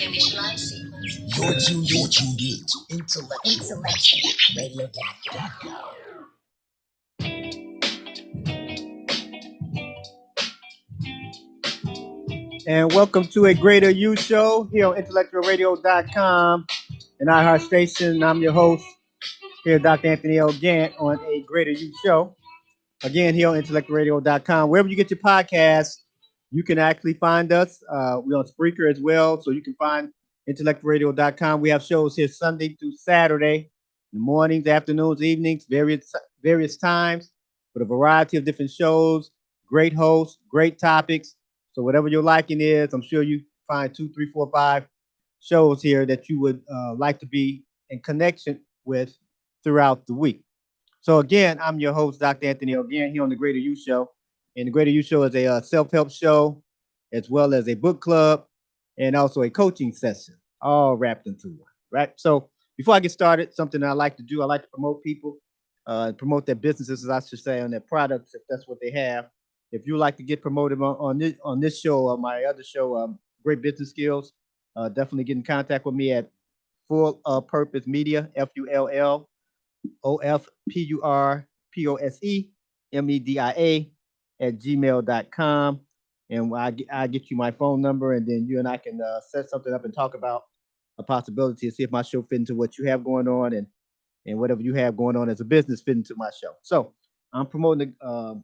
Initialize sequence. You're tuned in to IntellectualRadio.com. And welcome to a Greater You show here on IntellectualRadio.com and iHeart Station. I'm your host here, Dr. Anthony L. Gant, on a Greater You show. Again, here on IntellectualRadio.com. Wherever you get your podcasts, you can actually find us. We're on Spreaker as well, so you can find IntellectualRadio.com. We have shows here Sunday through Saturday, in the mornings, afternoons, evenings, various times, with a variety of different shows, great hosts, great topics. So whatever your liking is, I'm sure you find 2, 3, 4, 5 shows here that you would like to be in connection with throughout the week. So again, I'm your host, Dr. Anthony again here on the Greater You Show. And the Greater You Show is a self-help show, as well as a book club, and also a coaching session, all wrapped into one, right? So before I get started, something I like to do, I like to promote people, promote their businesses, as I should say, on their products, if that's what they have. If you like to get promoted on this show or my other show, Great Business Skills, definitely get in contact with me at Full Purpose Media, FULLPURPOSEMEDIA at gmail.com. And I get you my phone number, and then you and I can set something up and talk about a possibility to see if my show fit into what you have going on, and whatever you have going on as a business fit into my show. So I'm promoting a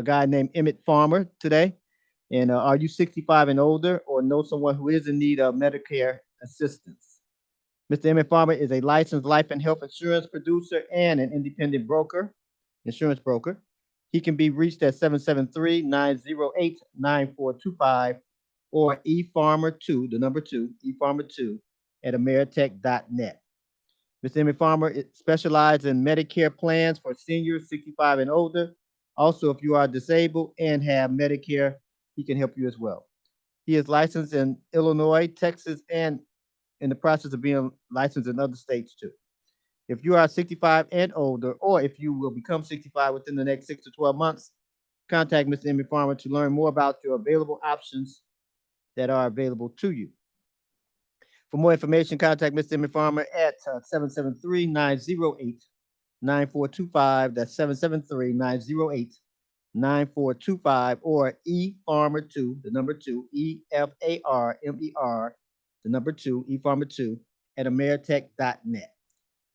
guy named Emmett Farmer today. And are you 65 and older or know someone who is in need of Medicare assistance? Mr. Emmett Farmer is a licensed life and health insurance producer and an independent insurance broker. He can be reached at 773-908-9425 or efarmer2, the number 2, efarmer2 at ameritech.net. Mr. Emmett Farmer specializes in Medicare plans for seniors 65 and older. Also, if you are disabled and have Medicare, he can help you as well. He is licensed in Illinois, Texas, and in the process of being licensed in other states too. If you are 65 and older, or if you will become 65 within the next 6 to 12 months, contact Mr. Emmett Farmer to learn more about your available options that are available to you. For more information, contact Mr. Emmett Farmer at 773-908-9425. That's 773-908-9425 or efarmer2, the number 2, EFARMER, the number 2, efarmer2 at ameritech.net.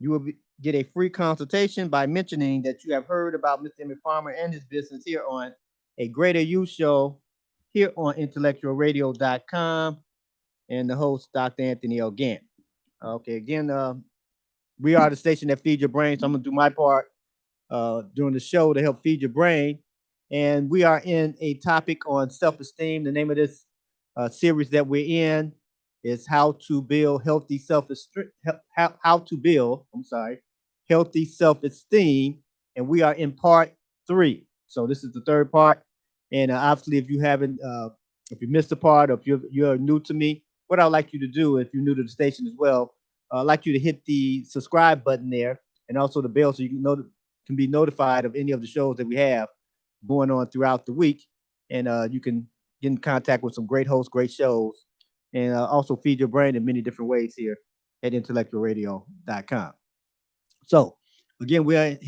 You will get a free consultation by mentioning that you have heard about Mr. Emmett Farmer and his business here on a Greater You show here on IntellectualRadio.com, and the host, Dr. Anthony L. Gant. Okay, again, we are the station that feeds your brain, so I'm going to do my part during the show to help feed your brain. And we are in a topic on self-esteem. The name of this series that we're in is how to build healthy self-esteem. Healthy self-esteem, and we are in part 3. So this is the third part. And obviously, if you haven't, if you missed a part, or if you're new to me, what I'd like you to do, if you're new to the station as well, I'd like you to hit the subscribe button there, and also the bell, so you can be notified of any of the shows that we have going on throughout the week. And you can get in contact with some great hosts, great shows, and also feed your brain in many different ways here at IntellectualRadio.com. So again, we are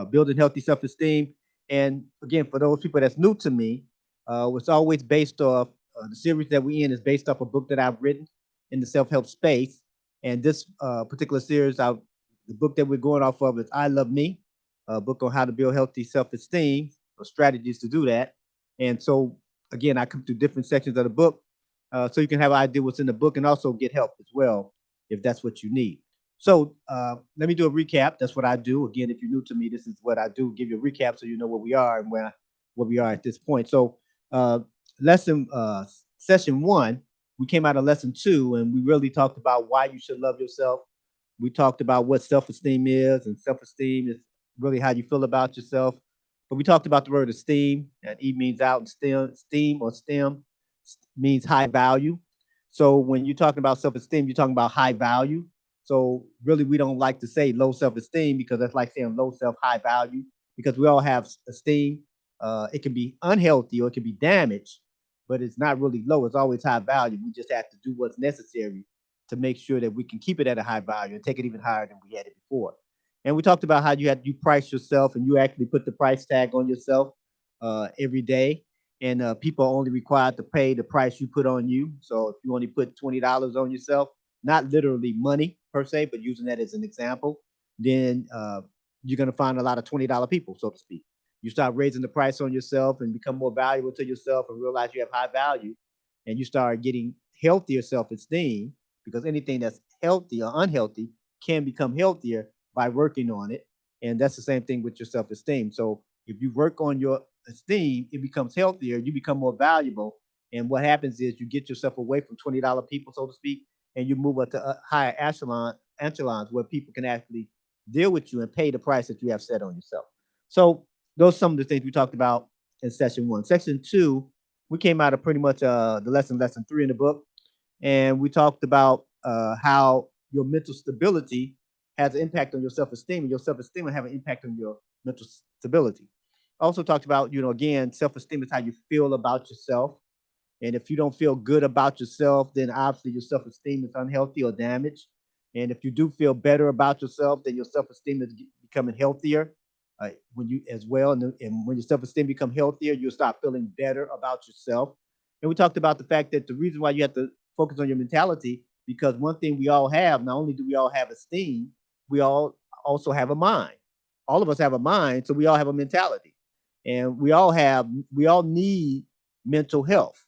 building healthy self-esteem. And again, for those people that's new to me, it's always based off the series that we're in is based off a book that I've written in the self-help space. And this particular series, the book that we're going off of is I Love Me, a book on how to build healthy self-esteem or strategies to do that. And so, again, I come through different sections of the book so you can have an idea what's in the book and also get help as well if that's what you need. So let me do a recap. That's what I do. Again, if you're new to me, this is what I do. Give you a recap so you know where we are and where we are at this point. So session 1, we came out of lesson 2, and we really talked about why you should love yourself. We talked about what self-esteem is, and self-esteem is really how you feel about yourself. But we talked about the word esteem, and E means out, and STEM means high value. So when you're talking about self-esteem, you're talking about high value. So really, we don't like to say low self-esteem, because that's like saying low high value, because we all have esteem. It can be unhealthy or it can be damaged, but it's not really low. It's always high value. We just have to do what's necessary to make sure that we can keep it at a high value and take it even higher than we had it before. And we talked about how you price yourself and you actually put the price tag on yourself every day. And people are only required to pay the price you put on you. So if you only put $20 on yourself, not literally money per se, but using that as an example, then you're going to find a lot of $20 people, so to speak. You start raising the price on yourself and become more valuable to yourself and realize you have high value, and you start getting healthier self-esteem, because anything that's healthy or unhealthy can become healthier by working on it. And that's the same thing with your self-esteem. So if you work on your esteem, it becomes healthier, you become more valuable. And what happens is you get yourself away from $20 people, so to speak, and you move up to higher echelons where people can actually deal with you and pay the price that you have set on yourself. So those are some of the things we talked about in session one. Section two, we came out of pretty much the lesson three in the book, and we talked about how your mental stability has an impact on your self-esteem, and your self-esteem will have an impact on your mental stability. Also talked about, again, self-esteem is how you feel about yourself. And if you don't feel good about yourself, then obviously your self-esteem is unhealthy or damaged. And if you do feel better about yourself, then your self-esteem is becoming healthier when you as well. And when your self-esteem become healthier, you'll start feeling better about yourself. And we talked about the fact that the reason why you have to focus on your mentality, because one thing we all have, not only do we all have esteem, we all also have a mind. All of us have a mind, so we all have a mentality. And we all need mental health.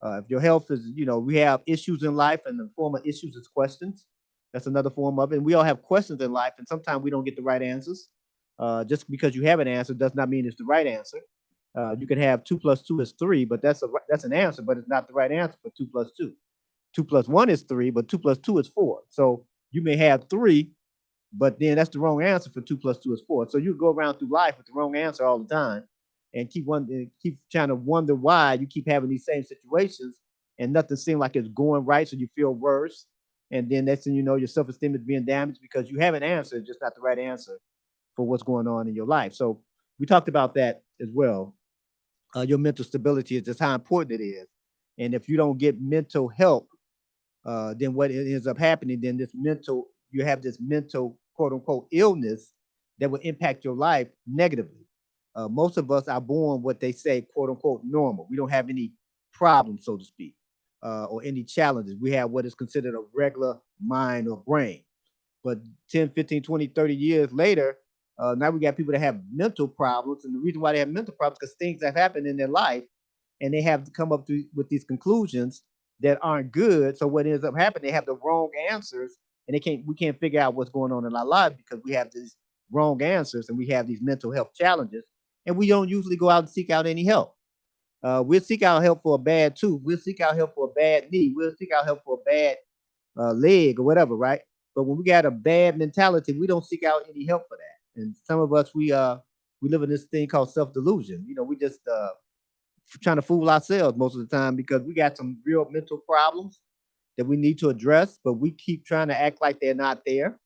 If your health is, we have issues in life, and the form of issues is questions. That's another form of it. And we all have questions in life, and sometimes we don't get the right answers. Just because you have an answer does not mean it's the right answer. You can have two plus two is three, but that's an answer, but it's not the right answer for two plus two. Two plus one is three, but two plus two is four. So you may have three, but then that's the wrong answer for two plus two is four. So you go around through life with the wrong answer all the time, and keep trying to wonder why you keep having these same situations, and nothing seems like it's going right. So you feel worse, and then next thing you know, your self esteem is being damaged because you have an answer, just not the right answer for what's going on in your life. So we talked about that as well. Your mental stability is just how important it is, and if you don't get mental help, then what ends up happening, then you have this mental quote unquote illness that will impact your life negatively. Most of us are born what they say quote unquote normal. We don't have any problems, so to speak, or any challenges. We have what is considered a regular mind or brain. But 10, 15, 20, 30 years later, now we got people that have mental problems. And the reason why they have mental problems is because things have happened in their life, and they have to come up with these conclusions that aren't good. So what ends up happening, they have the wrong answers, and we can't figure out what's going on in our lives because we have these wrong answers, and we have these mental health challenges, and we don't usually go out and seek out any help. We'll seek out help for a bad tooth. We'll seek out help for a bad knee. We'll seek out help for a bad leg or whatever, right? But when we got a bad mentality, we don't seek out any help for that. And some of us, we live in this thing called self delusion. We just trying to fool ourselves most of the time because we got some real mental problems that we need to address, but we keep trying to act like they're not there.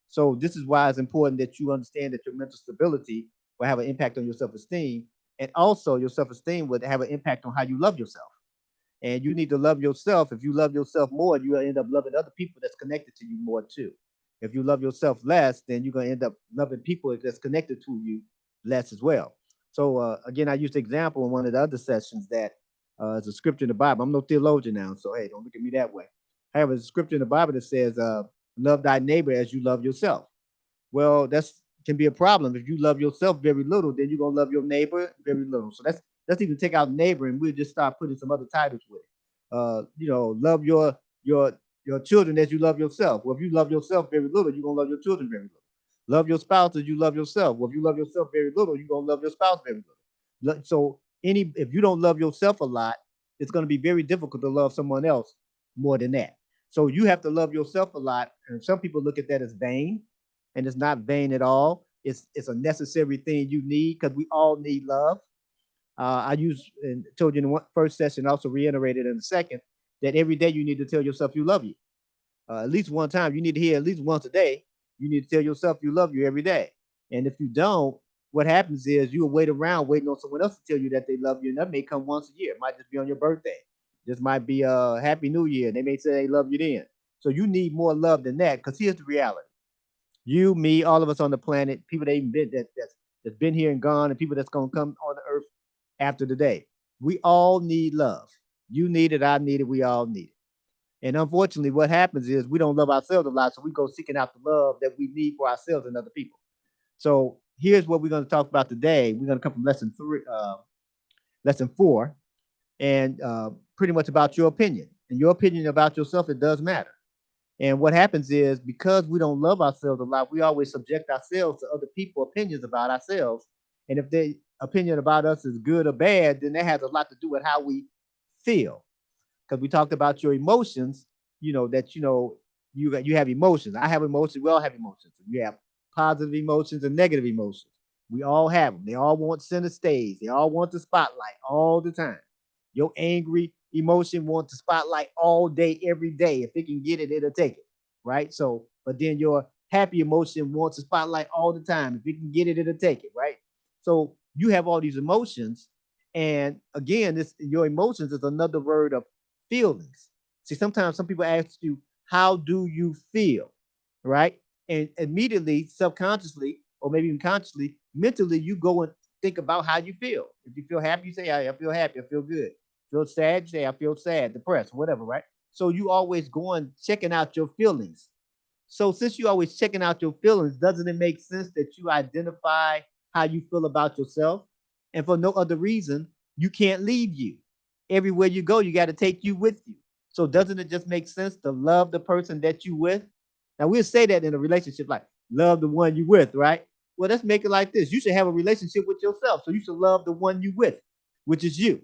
So this is why it's important that you understand that your mental stability will have an impact on your self-esteem, and also your self-esteem would have an impact on how you love yourself. And you need to love yourself. If you love yourself more, you will end up loving other people that's connected to you more too. If you love yourself less, then you're gonna end up loving people that's connected to you less as well. So again, I used the example in one of the other sessions that it's a scripture in the Bible. I'm no theologian now, so hey, don't look at me that way. However, there's a scripture in the Bible that says, "Love thy neighbor as you love yourself." Well, that's can be a problem. If you love yourself very little, then you're gonna love your neighbor very little. So let's even take out neighbor and we'll just start putting some other titles with it. Love your children as you love yourself. Well, if you love yourself very little, you're gonna love your children very little. Love your spouse as you love yourself. Well, if you love yourself very little, you're gonna love your spouse very little. So if you don't love yourself a lot, it's gonna be very difficult to love someone else more than that. So you have to love yourself a lot. And some people look at that as vain, and it's not vain at all. It's a necessary thing you need because we all need love. I used and told you in the first session, also reiterated in the second, that every day you need to tell yourself you love you. At least one time, you need to hear at least once a day. You need to tell yourself you love you every day. And if you don't, what happens is you'll wait around waiting on someone else to tell you that they love you, and that may come once a year. It might just be on your birthday. This might be a Happy New Year. They may say they love you then. So you need more love than that. Because here's the reality: you, me, all of us on the planet, people that even been that's been here and gone, and people that's gonna come on the earth after today. We all need love. You need it, I need it, we all need it. And unfortunately, what happens is we don't love ourselves a lot, so we go seeking out the love that we need for ourselves and other people. So here's what we're going to talk about today. We're going to come from lesson 4, and pretty much about your opinion. And your opinion about yourself, it does matter. And what happens is because we don't love ourselves a lot, we always subject ourselves to other people's opinions about ourselves. And if their opinion about us is good or bad, then that has a lot to do with how we feel. Because we talked about your emotions, that you have emotions. I have emotions. We all have emotions. We have positive emotions and negative emotions. We all have them. They all want center stage. They all want the spotlight all the time. Your angry emotion wants the spotlight all day, every day. If it can get it, it'll take it. Right? So, but then your happy emotion wants the spotlight all the time. If it can get it, it'll take it. Right? So you have all these emotions. And again, this your emotions is another word of feelings. See, sometimes some people ask you, how do you feel? Right? And immediately, subconsciously, or maybe even consciously, mentally, you go and think about how you feel. If you feel happy, you say, I feel happy, I feel good. Feel sad, you say, I feel sad, depressed, whatever, right? So you always going checking out your feelings. So since you always checking out your feelings, doesn't it make sense that you identify how you feel about yourself? And for no other reason, you can't leave you. Everywhere you go, you got to take you with you. So doesn't it just make sense to love the person that you with? Now we'll say that in a relationship, like love the one you with, right? Well, let's make it like this. You should have a relationship with yourself. So you should love the one you with, which is you,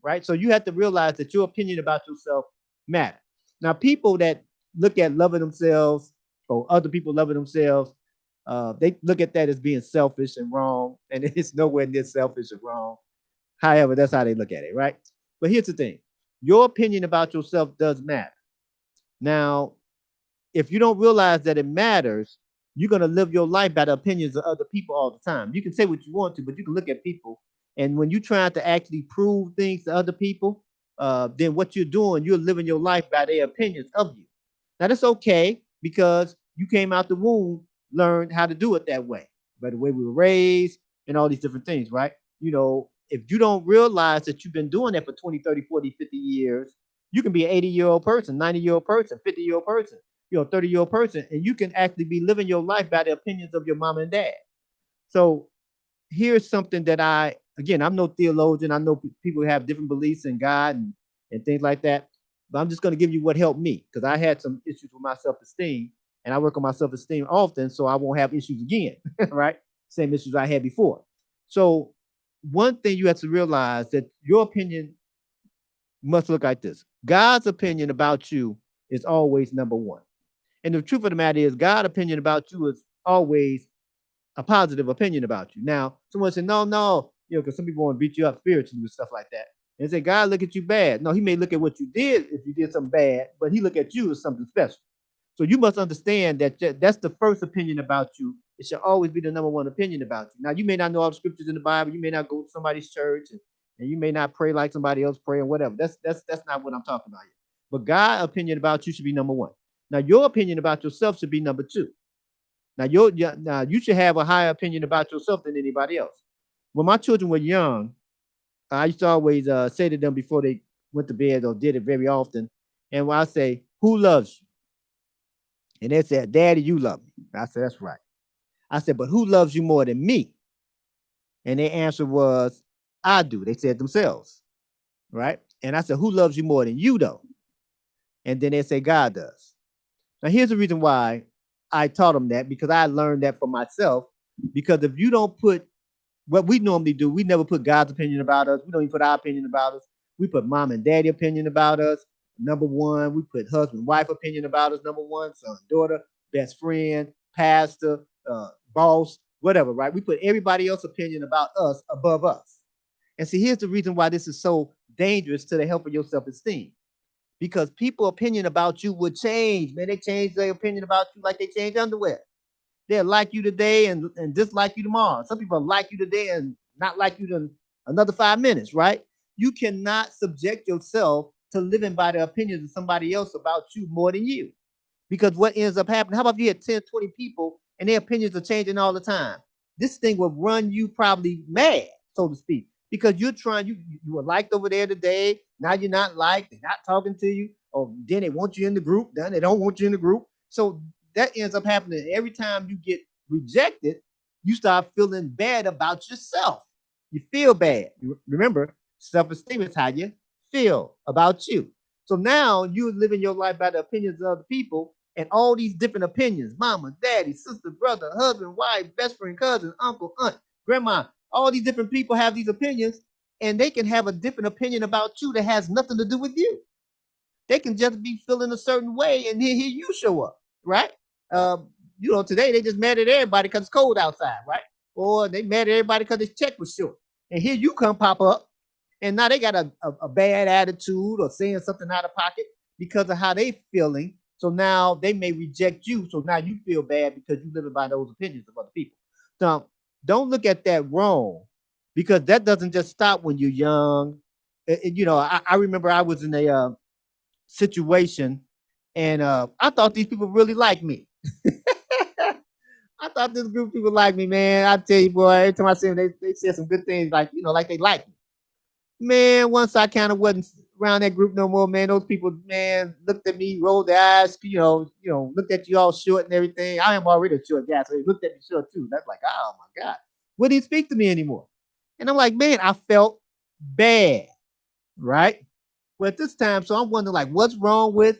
right? So you have to realize that your opinion about yourself matters. Now, people that look at loving themselves or other people loving themselves, they look at that as being selfish and wrong, and it's nowhere near selfish or wrong. However, that's how they look at it, right? But here's the thing: your opinion about yourself does matter. Now, if you don't realize that it matters, you're going to live your life by the opinions of other people all the time. You can say what you want to, but you can look at people. And when you're trying to actually prove things to other people, then what you're doing, you're living your life by their opinions of you. Now, that's okay because you came out the womb, learned how to do it that way, by the way we were raised and all these different things, right? If you don't realize that you've been doing that for 20, 30, 40, 50 years, you can be an 80-year-old person, 90-year-old person, 50-year-old person, 30-year-old person, and you can actually be living your life by the opinions of your mom and dad. So here's something that again, I'm no theologian. I know people have different beliefs in God and things like that, but I'm just going to give you what helped me because I had some issues with my self-esteem, and I work on my self-esteem often, so I won't have issues again, right? Same issues I had before. So one thing you have to realize that your opinion must look like this. God's opinion about you is always number one. And the truth of the matter is, God's opinion about you is always a positive opinion about you. Now, someone said, no, no, because some people want to beat you up spiritually and stuff like that. And say, God look at you bad. No, he may look at what you did if you did something bad, but he look at you as something special. So you must understand that that's the first opinion about you. It should always be the number one opinion about you. Now, you may not know all the scriptures in the Bible. You may not go to somebody's church, and you may not pray like somebody else pray and whatever. That's not what I'm talking about here. But God's opinion about you should be number one. Now, your opinion about yourself should be number two. Now you should have a higher opinion about yourself than anybody else. When my children were young, I used to always say to them before they went to bed or did it very often, and when I say, "Who loves you?" and they said, "Daddy, you love me." I said, "That's right." I said, "But who loves you more than me?" And their answer was, "I do." They said themselves, right? And I said, "Who loves you more than you, though?" And then they say, "God does." Now, here's the reason why I taught them that because I learned that for myself. Because if you don't put what we normally do, we never put God's opinion about us. We don't even put our opinion about us. We put mom and daddy opinion about us. Number one, we put husband, wife opinion about us. Number one, son, daughter, best friend, pastor, boss, whatever, right? We put everybody else's opinion about us above us. And see, here's the reason why this is so dangerous to the health of your self-esteem. Because people' opinion about you would change. Man, they change their opinion about you like they change underwear. They'll like you today and dislike you tomorrow. Some people like you today and not like you in another 5 minutes, right? You cannot subject yourself to living by the opinions of somebody else about you more than you. Because what ends up happening, how about if you had 10, 20 people and their opinions are changing all the time? This thing will run you probably mad, so to speak, because you're trying, you were liked over there today. Now you're not liked. They're not talking to you. Or then they want you in the group. Then they don't want you in the group. So that ends up happening. Every time you get rejected, you start feeling bad about yourself. You feel bad. Remember, self-esteem is how you feel about you. So now you're living your life by the opinions of other people and all these different opinions, mama, daddy, sister, brother, husband, wife, best friend, cousin, uncle, aunt, grandma, all these different people have these opinions, and they can have a different opinion about you that has nothing to do with you. They can just be feeling a certain way, and here you show up, right? Uh, today they just mad at everybody because it's cold outside, right? Or they mad at everybody because their check was short. And here you come pop up, and now they got a bad attitude or saying something out of pocket because of how they feeling. So now they may reject you. So now you feel bad because you living by those opinions of other people. So don't look at that wrong, because that doesn't just stop when you're young. I remember I was in a situation, and I thought these people really liked me. I thought this group of people like me, man. I tell you, boy, every time I see them, they said some good things, like like they like me. Man, once I kind of wasn't around that group no more, man, those people, man, looked at me, rolled their eyes, looked at you all short and everything. I am already a short guy, so they looked at me short too. That's like, oh my God, wouldn't he speak to me anymore? And I'm like, man, I felt bad, right? Well, at this time, so I'm wondering, like, what's wrong with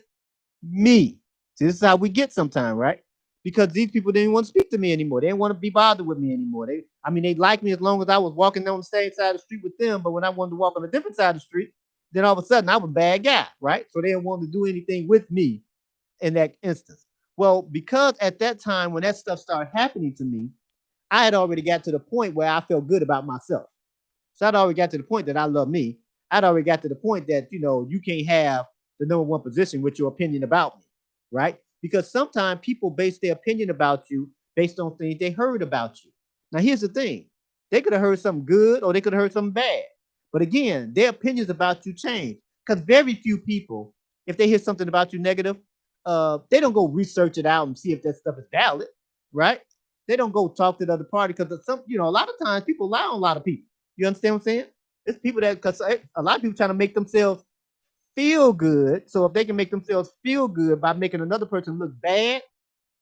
me? See, this is how we get sometimes, right? Because these people didn't want to speak to me anymore. They didn't want to be bothered with me anymore. They liked me as long as I was walking on the same side of the street with them. But when I wanted to walk on a different side of the street, then all of a sudden I was a bad guy, right? So they didn't want to do anything with me in that instance. Well, because at that time when that stuff started happening to me, I had already got to the point where I felt good about myself. So I'd already got to the point that I love me. I'd already got to the point that, you can't have the number one position with your opinion about me, right? Because sometimes people base their opinion about you based on things they heard about you. Now, here's the thing. They could have heard something good or they could have heard something bad. But again, their opinions about you change, because very few people, if they hear something about you negative, they don't go research it out and see if that stuff is valid, right? They don't go talk to the other party, because a lot of times people lie on a lot of people. You understand what I'm saying? It's people that, because a lot of people trying to make themselves feel good. So if they can make themselves feel good by making another person look bad,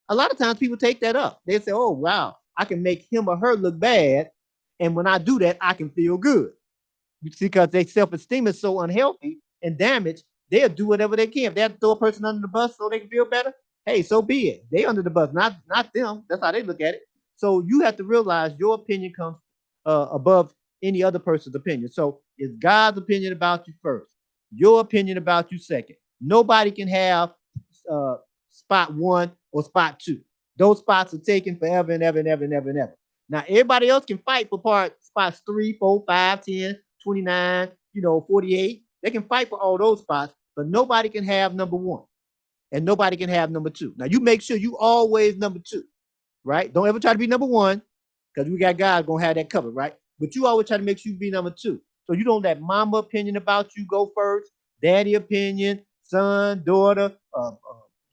a lot of times people take that up. They say, oh, wow, I can make him or her look bad. And when I do that, I can feel good. You see, because their self-esteem is so unhealthy and damaged, they'll do whatever they can. If they have to throw a person under the bus so they can feel better, hey, so be it. They under the bus, not them. That's how they look at it. So you have to realize your opinion comes above any other person's opinion. So it's God's opinion about you first, your opinion about you second. Nobody can have uh, spot one or spot two. Those spots are taken forever and ever and ever and ever and ever. Now, everybody else can fight for spots 3, 4, 5, 10, 29, 48. They can fight for all those spots, but nobody can have number one and nobody can have number two. Now, you make sure you always number two, right? Don't ever try to be number one, because we got God going to have that covered, right? But you always try to make sure you be number two. So you don't let mama opinion about you go first, daddy opinion, son, daughter,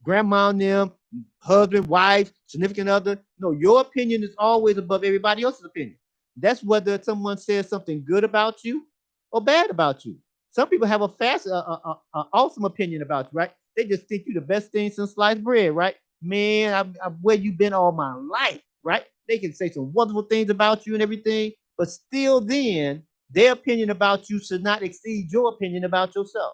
grandma and them, husband, wife, significant other. No, your opinion is always above everybody else's opinion. That's whether someone says something good about you or bad about you. Some people have a awesome opinion about you, right? They just think you're the best thing since sliced bread, right? Man, I'm where you've been all my life, right? They can say some wonderful things about you and everything, but still then, their opinion about you should not exceed your opinion about yourself.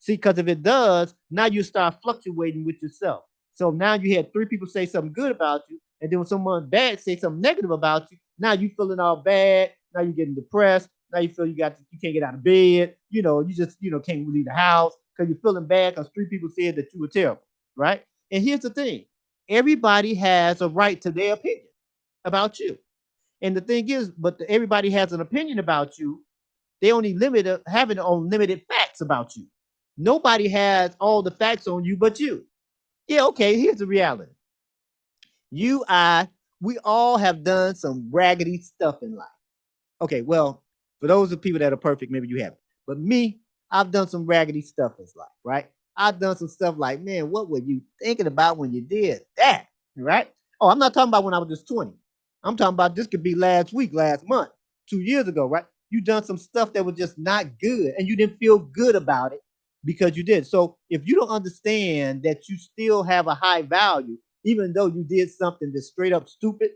See, because if it does, now you start fluctuating with yourself. So now you had 3 people say something good about you, and then when someone bad say something negative about you, now you feeling all bad. Now you're getting depressed. Now you feel you can't get out of bed. You just can't leave the house because you're feeling bad because 3 people said that you were terrible, right? And here's the thing: everybody has a right to their opinion about you. And the thing is, everybody has an opinion about you. They only having on limited facts about you. Nobody has all the facts on you but you. Yeah, okay, here's the reality. You, I, We all have done some raggedy stuff in life. Okay, well, for those of people that are perfect, maybe you haven't. But me, I've done some raggedy stuff in life, right? I've done some stuff like, man, what were you thinking about when you did that? Right? Oh, I'm not talking about when I was just 20. I'm talking about this could be last week, last month, 2 years ago, right? You done some stuff that was just not good and you didn't feel good about it because you did. So if you don't understand that you still have a high value, even though you did something that's straight up stupid,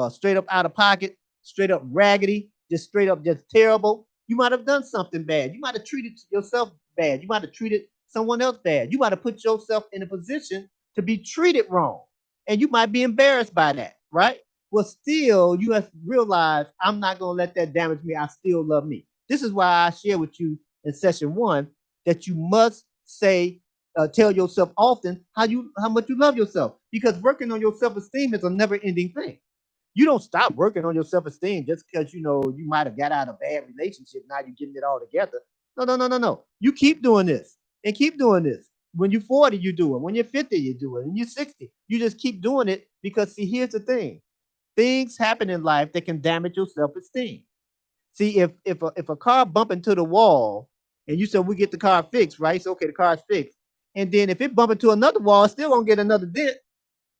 straight up out of pocket, straight up raggedy, just straight up just terrible. You might have done something bad. You might have treated yourself bad. You might have treated someone else bad. You might have put yourself in a position to be treated wrong. And you might be embarrassed by that, right? Well, still, you have to realize I'm not going to let that damage me. I still love me. This is why I share with you in session one that you must tell yourself often how much you love yourself, because working on your self esteem is a never ending thing. You don't stop working on your self esteem just because you might have got out of a bad relationship. Now you're getting it all together. No, no, no, no, no. You keep doing this and keep doing this. When you're 40, you do it. When you're 50, you do it. When you're 60, you just keep doing it because, see, here's the thing: things happen in life that can damage your self esteem. See, if a car bump into the wall and you said we get the car fixed, right? So okay, the car's fixed, and then if it bump into another wall, it's still gonna get another dent.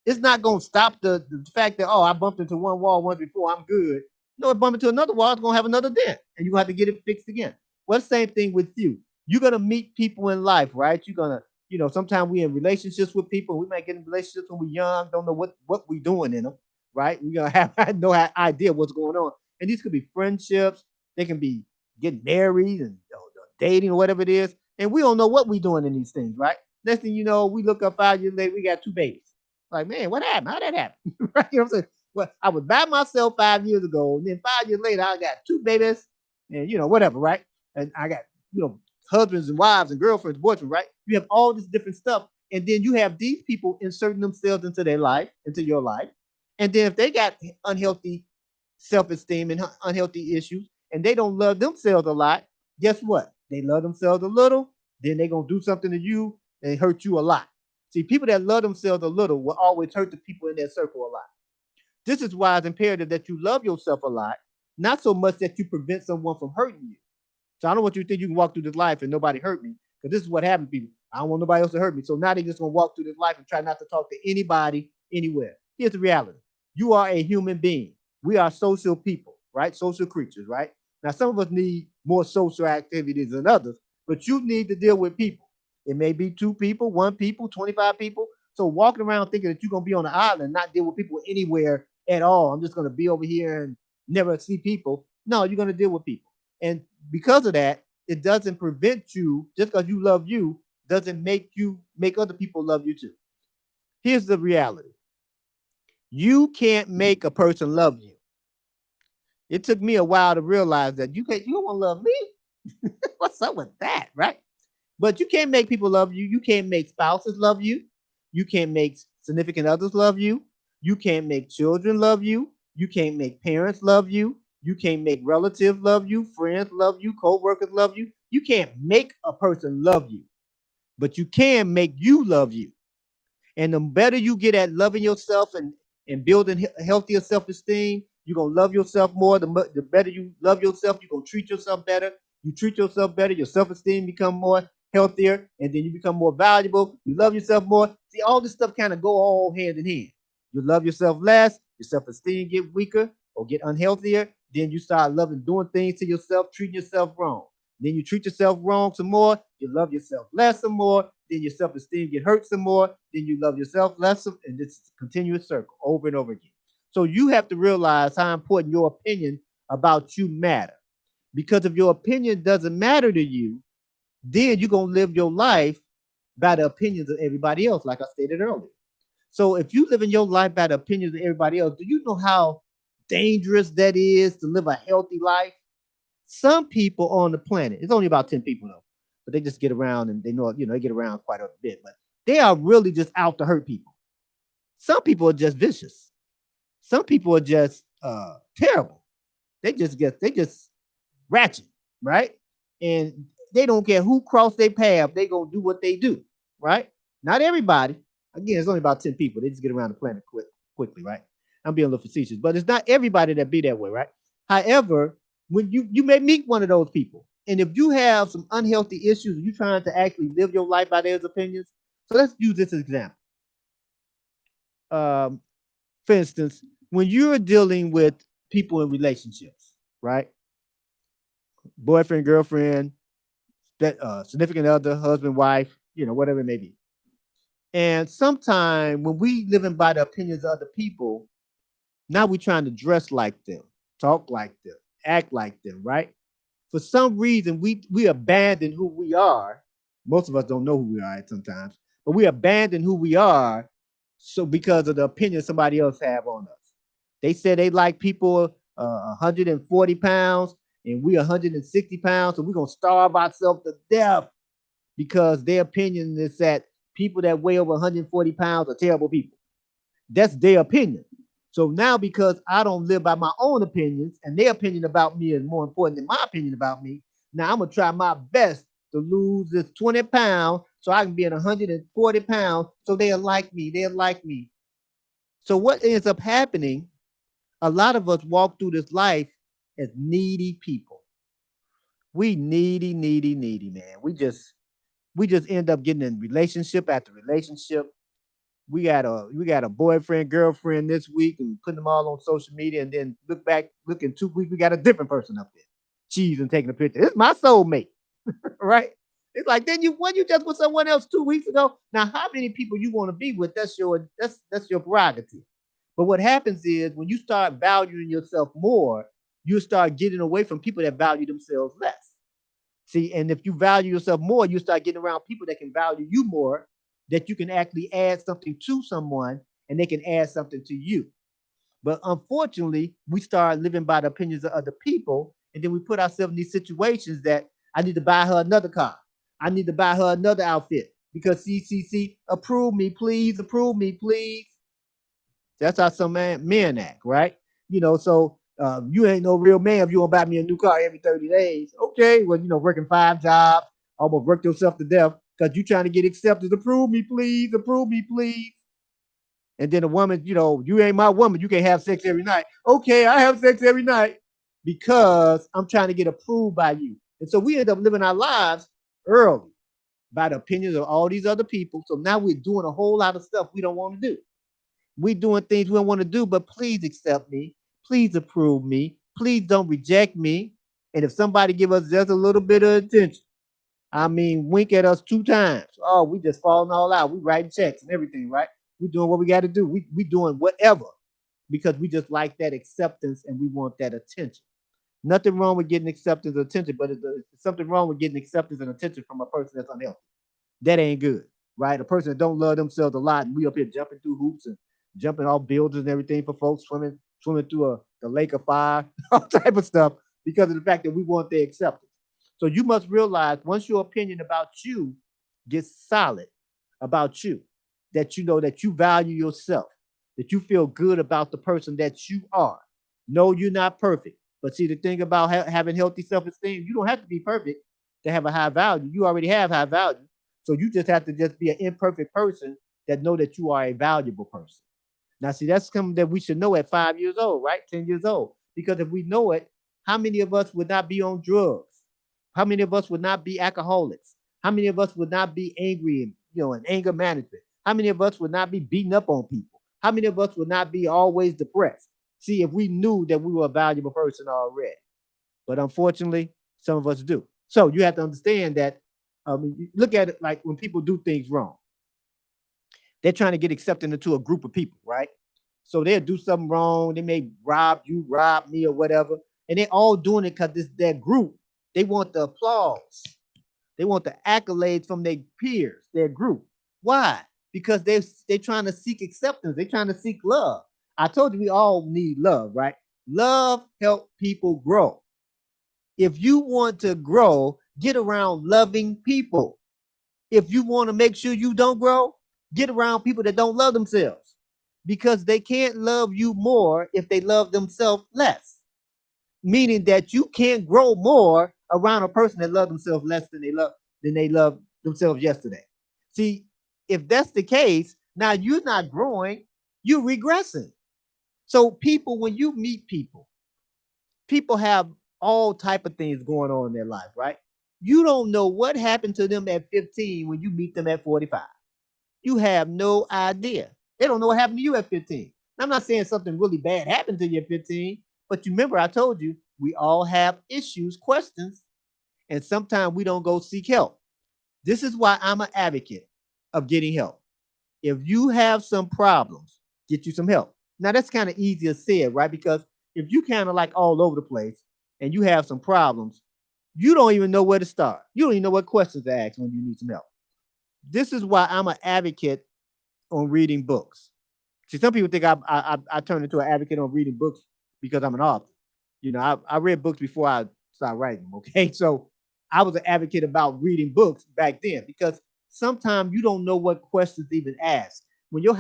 It's not gonna stop the fact that, oh, I bumped into one wall once before, I'm good. No, it bumped into another wall, it's gonna have another dent, and you have to get it fixed again. Well, same thing with you. You're gonna meet people in life, right? You're gonna, sometimes we in relationships with people. We might get in relationships when we're young, don't know what we're doing in them, right? We're gonna have no idea what's going on. And these could be friendships, they can be getting married and dating or whatever it is, and we don't know what we're doing in these things, right? Next thing you know, we look up 5 years later, we got two babies. Like, man, what happened? How that happen? Right? You know what I'm saying? Well, I was by myself 5 years ago, and then 5 years later, I got two babies, and whatever, right? And I got husbands and wives and girlfriends, boyfriends, right? You have all this different stuff, and then you have these people inserting themselves into their life, into your life, and then if they got unhealthy self-esteem and unhealthy issues, and they don't love themselves a lot, guess what? They love themselves a little, then they're gonna do something to you and hurt you a lot. See, people that love themselves a little will always hurt the people in their circle a lot. This is why it's imperative that you love yourself a lot, not so much that you prevent someone from hurting you. So I don't want you to think you can walk through this life and nobody hurt me, because this is what happens to people. I don't want nobody else to hurt me. So now they're just gonna walk through this life and try not to talk to anybody anywhere. Here's the reality: you are a human being. We are social people, right? Social creatures, right? Now some of us need more social activities than others, but you need to deal with people. It may be two people, one people, 25 people. So walking around thinking that you're gonna be on the island and not deal with people anywhere at all. I'm just gonna be over here and never see people. No, you're gonna deal with people. And because of that, it doesn't prevent you, just because you love you, doesn't make other people love you too. Here's the reality: you can't make a person love you. It took me a while to realize that you don't want to love me. What's up with that, right? But you can't make people love you. You can't make spouses love you. You can't make significant others love you. You can't make children love you. You can't make parents love you. You can't make relatives love you, friends love you, co-workers love you. You can't make a person love you, but you can make you love you. And the better you get at loving yourself and building healthier self esteem, you're gonna love yourself more. The better you love yourself, you're gonna treat yourself better. You treat yourself better, your self esteem become more healthier, and then you become more valuable. You love yourself more. See, all this stuff kind of go all hand in hand. You love yourself less, your self esteem get weaker or get unhealthier. Then you start loving doing things to yourself, treating yourself wrong. Then you treat yourself wrong some more. You love yourself less some more. Then your self-esteem get hurt some more. Then you love yourself less, and it's a continuous circle over and over again. So you have to realize how important your opinion about you matter. Because if your opinion doesn't matter to you, then you're gonna live your life by the opinions of everybody else, like I stated earlier. So if you live in your life by the opinions of everybody else, do you know how dangerous that is to live a healthy life? Some people on the planet, it's only about 10 people though, but they just get around and they know, they get around quite a bit, but they are really just out to hurt people. Some people are just vicious. Some people are just terrible. They just ratchet, right? And they don't care who cross their path, they gonna do what they do, right? Not everybody. Again, it's only about 10 people. They just get around the planet quickly, right? I'm being a little facetious, but it's not everybody that be that way, right? However, when you may meet one of those people, and if you have some unhealthy issues, and you're trying to actually live your life by their opinions. So let's use this example. Um, for instance, when you're dealing with people in relationships, right? Boyfriend, girlfriend, significant other, husband, wife, whatever it may be. And sometimes when we living by the opinions of other people, now we're trying to dress like them, talk like them, act like them, right? For some reason, we abandon who we are. Most of us don't know who we are sometimes, but we abandon who we are so because of the opinion somebody else have on us. They said they like people 140 pounds and we 160 pounds, so we're gonna starve ourselves to death because their opinion is that people that weigh over 140 pounds are terrible people. That's their opinion. So now, because I don't live by my own opinions and their opinion about me is more important than my opinion about me, now I'm going to try my best to lose this 20 pounds so I can be at 140 pounds so they'll like me. They'll like me. So, what ends up happening, a lot of us walk through this life as needy people. We needy, man. We just end up getting in relationship after relationship. We got a boyfriend, girlfriend this week, and putting them all on social media, and then look in 2 weeks, we got a different person up there, cheese and taking a picture. It's my soulmate, right? It's like then you just with someone else 2 weeks ago. Now, how many people you want to be with? That's your prerogative. But what happens is when you start valuing yourself more, you start getting away from people that value themselves less. See, and if you value yourself more, you start getting around people that can value you more, that you can actually add something to someone and they can add something to you. But unfortunately, we start living by the opinions of other people, and then we put ourselves in these situations that I need to buy her another car. I need to buy her another outfit because CCC, approve me, please, approve me, please. That's how some men act, right? So you ain't no real man if you don't buy me a new car every 30 days. Okay, well, working 5 jobs, almost worked yourself to death because you trying to get accepted. Approve me, please. Approve me, please. And then a woman, you ain't my woman. You can't have sex every night. Okay, I have sex every night because I'm trying to get approved by you. And so we end up living our lives early by the opinions of all these other people. So now we're doing a whole lot of stuff we don't want to do. We doing things we don't want to do, but please accept me. Please approve me. Please don't reject me. And if somebody give us just a little bit of attention, I mean, wink at us 2 times. Oh, we just falling all out. We writing checks and everything, right? We doing what we got to do. We doing whatever because we just like that acceptance and we want that attention. Nothing wrong with getting acceptance or attention, but it's something wrong with getting acceptance and attention from a person that's unhealthy. That ain't good, right? A person that don't love themselves a lot, and we up here jumping through hoops and jumping off buildings and everything for folks, swimming through the lake of fire, all type of stuff, because of the fact that we want their acceptance. So you must realize once your opinion about you gets solid about you, that you know that you value yourself, that you feel good about the person that you are. No, you're not perfect. But see, the thing about having healthy self-esteem, you don't have to be perfect to have a high value. You already have high value. So you just have to just be an imperfect person that know that you are a valuable person. Now, see, that's something that we should know at 5 years old, right? 10 years old. Because if we know it, how many of us would not be on drugs? How many of us would not be alcoholics? How many of us would not be angry and in anger management? How many of us would not be beating up on people? How many of us would not be always depressed? See, if we knew that we were a valuable person already. But unfortunately, some of us do. So you have to understand that look at it like when people do things wrong. They're trying to get accepted into a group of people, right? So they'll do something wrong. They may rob you, rob me, or whatever. And they're all doing it because this their group. They want the applause. They want the accolades from their peers, their group. Why? Because they're trying to seek acceptance. They're trying to seek love. I told you we all need love, right? Love helps people grow. If you want to grow, get around loving people. If you want to make sure you don't grow, get around people that don't love themselves because they can't love you more if they love themselves less. Meaning that you can't grow more around a person that loves themselves less than they love themselves yesterday. See, if that's the case, now you're not growing, you're regressing. So people, when you meet people, people have all type of things going on in their life, right? You don't know what happened to them at 15 when you meet them at 45. You have no idea. They don't know what happened to you at 15. I'm not saying something really bad happened to you at 15, but you remember I told you we all have issues, questions, and sometimes we don't go seek help. This is why I'm an advocate of getting help. If you have some problems, get you some help. Now that's kind of easier said, right? Because if you kind of like all over the place and you have some problems, you don't even know where to start. You don't even know what questions to ask when you need some help. This is why I'm an advocate on reading books. See, some people think I turned into an advocate on reading books because I'm an author. I read books before I started writing them. Okay, so I was an advocate about reading books back then because sometimes you don't know what questions to even ask. When your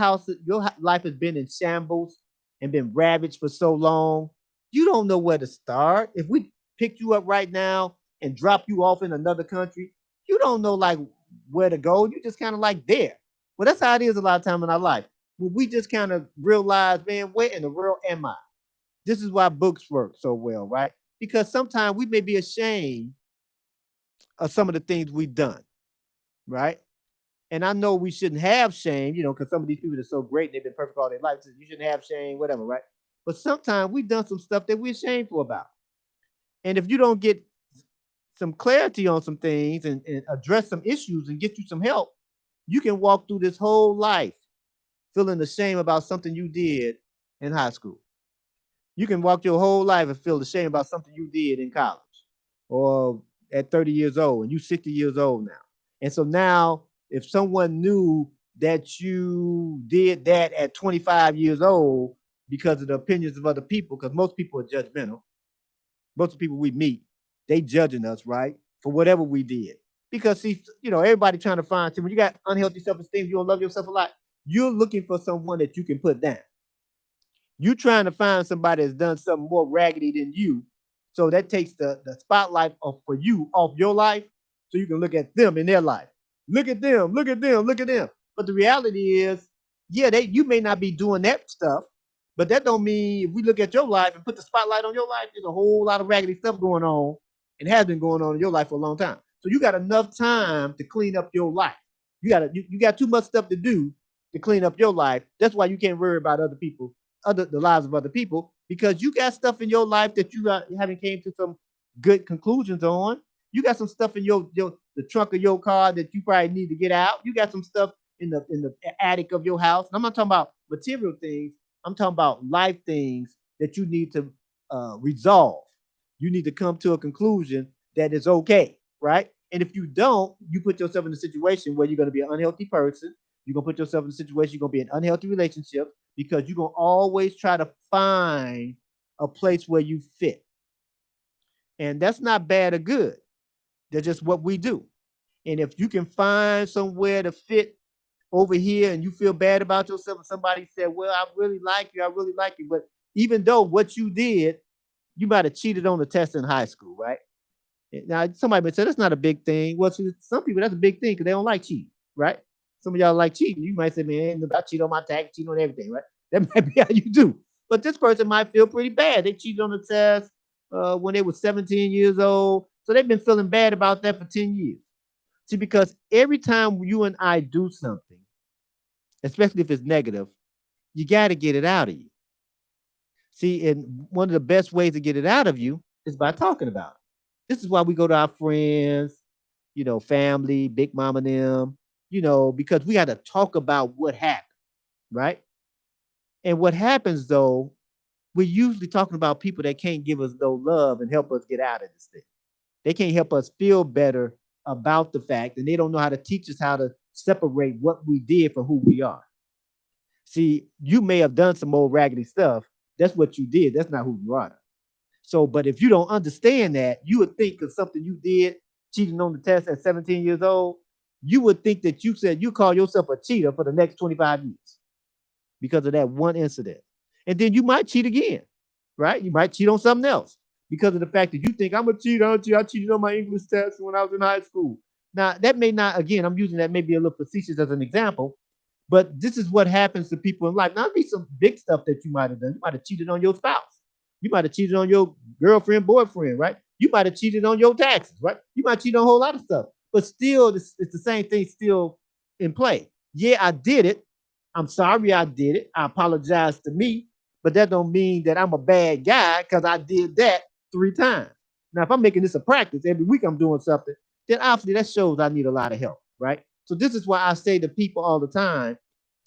life has been in shambles and been ravaged for so long, you don't know where to start. If we pick you up right now and drop you off in another country, you don't know like where to go. You just kind of like there. Well, that's how it is a lot of time in our life. When we just kind of realize, man, where in the world am I? This is why books work so well, right? Because sometimes we may be ashamed of some of the things we've done, right? And I know we shouldn't have shame, because some of these people are so great and they've been perfect all their life. So you shouldn't have shame, whatever, right? But sometimes we've done some stuff that we're shameful about. And if you don't get some clarity on some things and address some issues and get you some help, you can walk through this whole life feeling ashamed about something you did in high school. You can walk your whole life and feel ashamed about something you did in college or at 30 years old, and you're 60 years old now. And so now, if someone knew that you did that at 25 years old because of the opinions of other people, because most people are judgmental, most of the people we meet, they judging us, right, for whatever we did. Because see, everybody trying to find. See, when you got unhealthy self-esteem, you don't love yourself a lot. You're looking for someone that you can put down. You trying to find somebody that's done something more raggedy than you. So that takes the spotlight for you off your life so you can look at them in their life. Look at them, look at them, look at them. But the reality is, yeah, you may not be doing that stuff, but that don't mean if we look at your life and put the spotlight on your life, there's a whole lot of raggedy stuff going on and has been going on in your life for a long time. So you got enough time to clean up your life. You got too much stuff to do to clean up your life. That's why you can't worry about the lives of other people, because you got stuff in your life that you haven't came to some good conclusions on. You got some stuff in your the trunk of your car that you probably need to get out. You got some stuff in the attic of your house. And I'm not talking about material things. I'm talking about life things that you need to resolve. You need to come to a conclusion that is okay, right? And if you don't, you put yourself in a situation where you're going to be an unhealthy person. You're going to put yourself in a situation, you're going to be in an unhealthy relationship because you're going to always try to find a place where you fit. And that's not bad or good. That's just what we do. And if you can find somewhere to fit over here and you feel bad about yourself, and somebody said, well, I really like you, I really like you. But even though what you did, you might have cheated on the test in high school, right? Now, somebody might say that's not a big thing. Well, to some people, that's a big thing because they don't like cheating, right? Some of y'all like cheating. You might say, man, I cheat on my tax, cheat on everything, right? That might be how you do. But this person might feel pretty bad. They cheated on the test when they were 17 years old. So they've been feeling bad about that for 10 years. See, because every time you and I do something, especially if it's negative, you got to get it out of you. See, and one of the best ways to get it out of you is by talking about it. This is why we go to our friends, family, big mama them, because we got to talk about what happened, right? And what happens though, we're usually talking about people that can't give us no love and help us get out of this thing. They can't help us feel better about the fact, and they don't know how to teach us how to separate what we did from who we are. See, you may have done some old raggedy stuff. That's what you did. That's not who you are. So, but if you don't understand that, you would think of something you did, cheating on the test at 17 years old, you would think that you said you call yourself a cheater for the next 25 years because of that one incident. And then you might cheat again, right? You might cheat on something else because of the fact that you think I'm a cheater. I cheated on my English test when I was in high school. Now, that may not, again, I'm using that maybe a little facetious as an example, But this is what happens to people in life. Not be some big stuff that you might have done. You might have cheated on your spouse. You might have cheated on your girlfriend, boyfriend, right? You might have cheated on your taxes, right? You might cheat on a whole lot of stuff. But still, it's the same thing still in play. Yeah, I did it. I'm sorry I did it. I apologize to me. But that don't mean that I'm a bad guy because I did that 3 times. Now, if I'm making this a practice every week, I'm doing something, then obviously that shows I need a lot of help, right? So this is why I say to people all the time,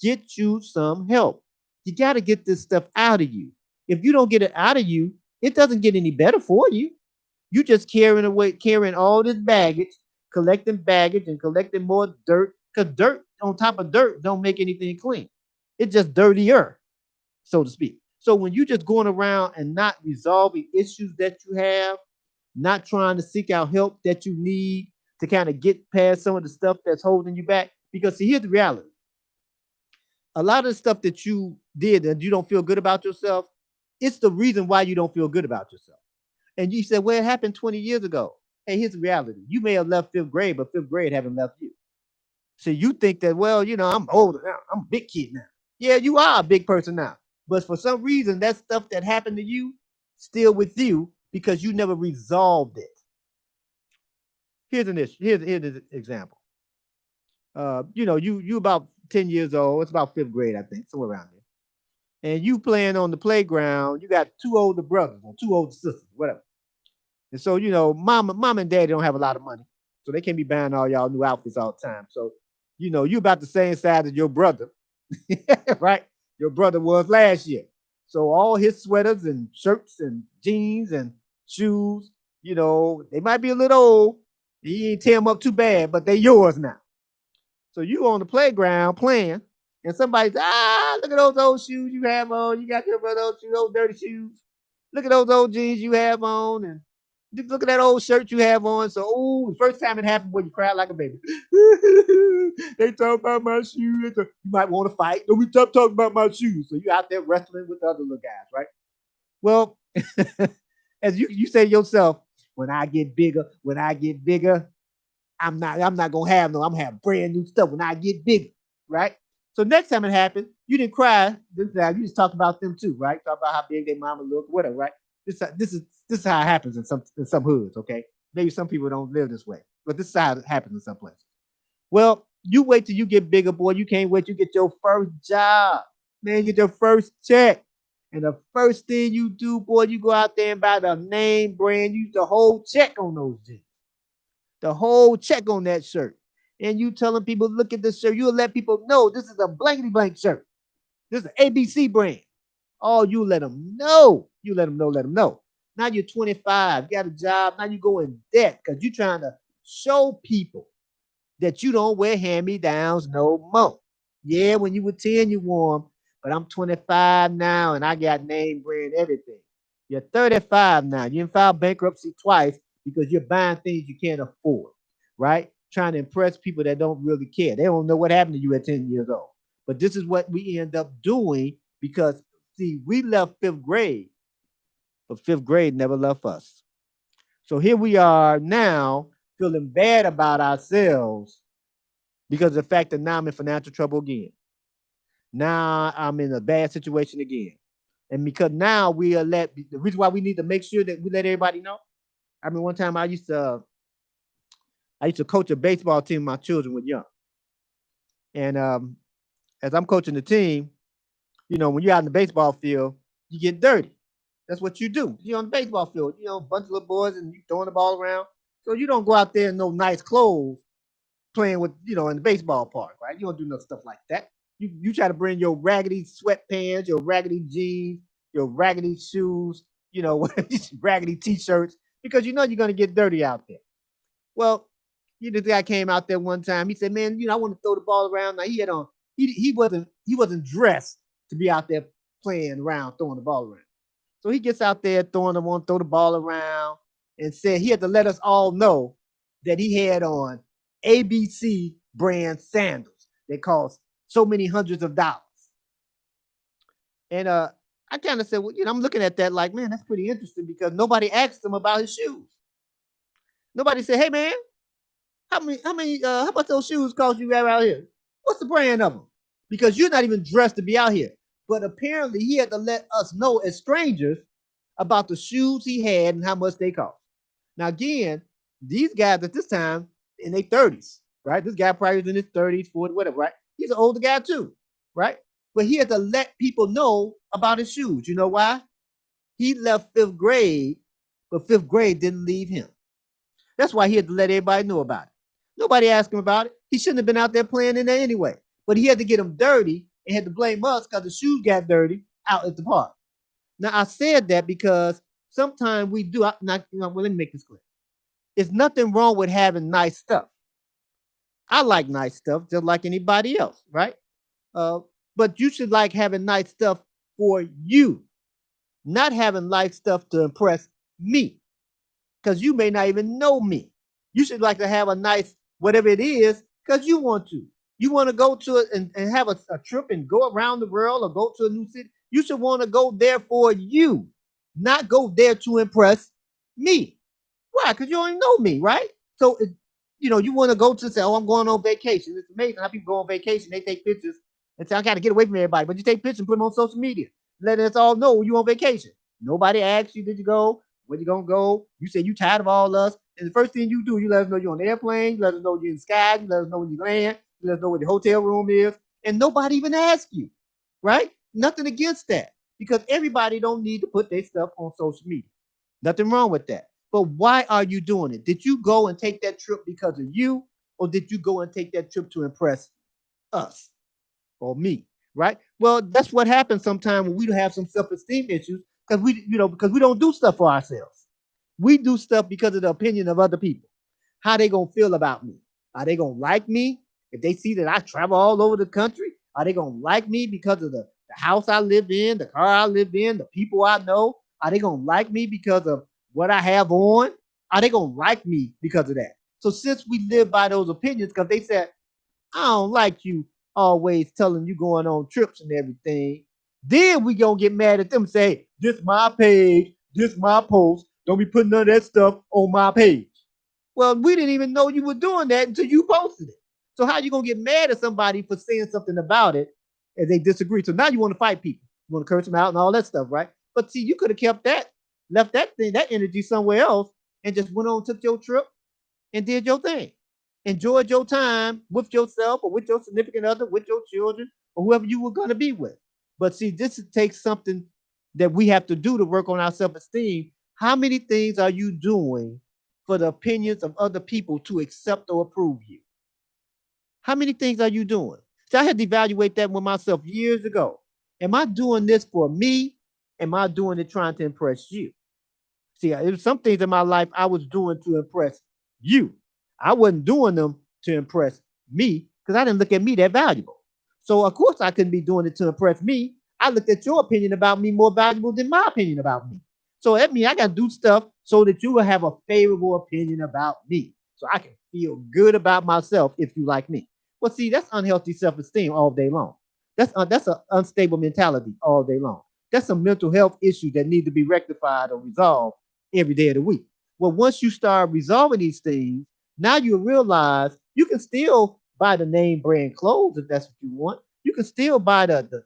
get you some help. You got to get this stuff out of you. If you don't get it out of you, it doesn't get any better for you. You just carrying all this baggage and collecting more dirt. Because dirt on top of dirt don't make anything clean. It's just dirtier, so to speak. So when you just going around and not resolving issues that you have, not trying to seek out help that you need to kind of get past some of the stuff that's holding you back. Because see, here's the reality. A lot of the stuff that you did and you don't feel good about yourself, it's the reason why you don't feel good about yourself. And you said, well, it happened 20 years ago. Hey, here's the reality. You may have left fifth grade, but fifth grade haven't left you. So you think that, well, I'm older now. I'm a big kid now. Yeah, you are a big person now. But for some reason, that stuff that happened to you still with you because you never resolved it. Here's an issue. Here's an example. You about 10 years old. It's about fifth grade, I think, somewhere around there. And you playing on the playground. You got two older brothers or two older sisters, whatever. And so, mom and dad don't have a lot of money. So they can't be buying all y'all new outfits all the time. So, you about the same size as your brother, right? Your brother was last year. So all his sweaters and shirts and jeans and shoes, they might be a little old. You ain't tear them up too bad, but they yours now. So you on the playground playing, and somebody's, look at those old shoes you have on. You got your brother old shoes, old dirty shoes. Look at those old jeans you have on, and look at that old shirt you have on. So, the first time it happened, when you cried like a baby. They talk about my shoes. You might want to fight. Don't we stop talking about my shoes? So you out there wrestling with the other little guys, right? Well, as you say to yourself, when I get bigger, I'm not gonna have no. I'm gonna have brand new stuff when I get bigger, right? So next time it happened, you didn't cry. This time you just talk about them too, right? Talk about how big their mama look, whatever, right? This is how it happens in some hoods, okay? Maybe some people don't live this way, but this is how it happens in some places. Well, you wait till you get bigger, boy. You can't wait. You get your first job, man. You get your first check, and the first thing you do, boy, you go out there and buy the name brand. You use the whole check on those jeans, the whole check on that shirt. And you telling people, look at this shirt. You'll let people know this is a blankety blank shirt. This is an ABC brand. Oh, you let them know. You let them know, let them know. Now you're 25, you got a job. Now you go in debt because you're trying to show people that you don't wear hand-me-downs no more. Yeah, when you were 10, you wore them, but I'm 25 now and I got name brand everything. You're 35 now. You didn't file bankruptcy twice because you're buying things you can't afford, right? Trying to impress people that don't really care. They don't know what happened to you at 10 years old. But this is what we end up doing because, see, we left fifth grade, but fifth grade never left us. So here we are now feeling bad about ourselves because of the fact that now I'm in financial trouble again. Now I'm in a bad situation again. And because now the reason why we need to make sure that we let everybody know. I mean, one time I used to coach a baseball team when my children were young. And as I'm coaching the team, when you're out in the baseball field, you get dirty. That's what you do. You're on the baseball field, a bunch of little boys and you throwing the ball around. So you don't go out there in no nice clothes playing with, in the baseball park, right? You don't do no stuff like that. You try to bring your raggedy sweatpants, your raggedy jeans, your raggedy shoes, raggedy t-shirts, because you're going to get dirty out there. Well, the guy came out there one time. He said, "Man, I want to throw the ball around." Now he had on he wasn't dressed to be out there playing around, throwing the ball around. So he gets out there throwing throw the ball around, and said he had to let us all know that he had on ABC brand sandals that cost so many hundreds of dollars. And I kind of said, well, I'm looking at that like, man, that's pretty interesting because nobody asked him about his shoes. Nobody said, hey man, how much those shoes cost you out here? What's the brand of them? because you're not even dressed to be out here. But apparently, he had to let us know as strangers about the shoes he had and how much they cost. Now, again, these guys at this time in their 30s, right? This guy probably was in his 30s, 40s, whatever, right? He's an older guy too, right? But he had to let people know about his shoes. You know why? He left fifth grade, but fifth grade didn't leave him. That's why he had to let everybody know about it. Nobody asked him about it. He shouldn't have been out there playing in there anyway. But he had to get them dirty and had to blame us because the shoes got dirty out at the park. Now I said that because sometimes we do. Well, let me make this clear. There's nothing wrong with having nice stuff. I like nice stuff just like anybody else, right? Uh, but you should like having nice stuff for you, not having nice stuff to impress me, because you may not even know me. You should like to have a nice whatever it is because you want to. You want to go to it and have a trip and go around the world or go to a new city. You should want to go there for you, not go there to impress me. Why? Because you don't even know me, right? So, you want to go to say, oh, I'm going on vacation. It's amazing how people go on vacation. They take pictures and say, I got to get away from everybody. But you take pictures and put them on social media, letting us all know you on vacation. Nobody asked you, did you go? Where you going to go? You say you tired of all us. And the first thing you do, you let us know you're on the airplane. You let us know you're in the sky. You let us know when you land. You let us know where the hotel room is. And nobody even asked you, right? Nothing against that because everybody don't need to put their stuff on social media. Nothing wrong with that. But why are you doing it? Did you go and take that trip because of you, or did you go and take that trip to impress us or me? Right? Well, that's what happens sometimes when we have some self-esteem issues because we don't do stuff for ourselves. We do stuff because of the opinion of other people. How they gonna feel about me? Are they gonna like me if they see that I travel all over the country? Are they gonna like me because of the house I live in, the car I live in, the people I know? Are they gonna like me because of what I have on? Are they gonna like me because of that? So since we live by those opinions, because they said, I don't like you always telling you going on trips and everything, then we gonna get mad at them and say, this my page, this my post. Don't be putting none of that stuff on my page. Well, we didn't even know you were doing that until you posted it. So how you gonna get mad at somebody for saying something about it and they disagree? So now you want to fight people. You want to curse them out and all that stuff, right? But see, you could have kept that, left that energy somewhere else, and just went on, took your trip, and did your thing. Enjoyed your time with yourself or with your significant other, with your children, or whoever you were gonna be with. But see, this takes something that we have to do to work on our self-esteem. How many things are you doing for the opinions of other people to accept or approve you? How many things are you doing? So I had to evaluate that with myself years ago. Am I doing this for me? Am I doing it trying to impress you? See, there's some things in my life I was doing to impress you. I wasn't doing them to impress me because I didn't look at me that valuable. So of course I couldn't be doing it to impress me. I looked at your opinion about me more valuable than my opinion about me. So that means I got to do stuff so that you will have a favorable opinion about me. So I can feel good about myself if you like me. Well, see, that's unhealthy self-esteem all day long. That's an unstable mentality all day long. That's a mental health issue that need to be rectified or resolved every day of the week. Well, once you start resolving these things, now you realize you can still buy the name brand clothes if that's what you want. You can still buy the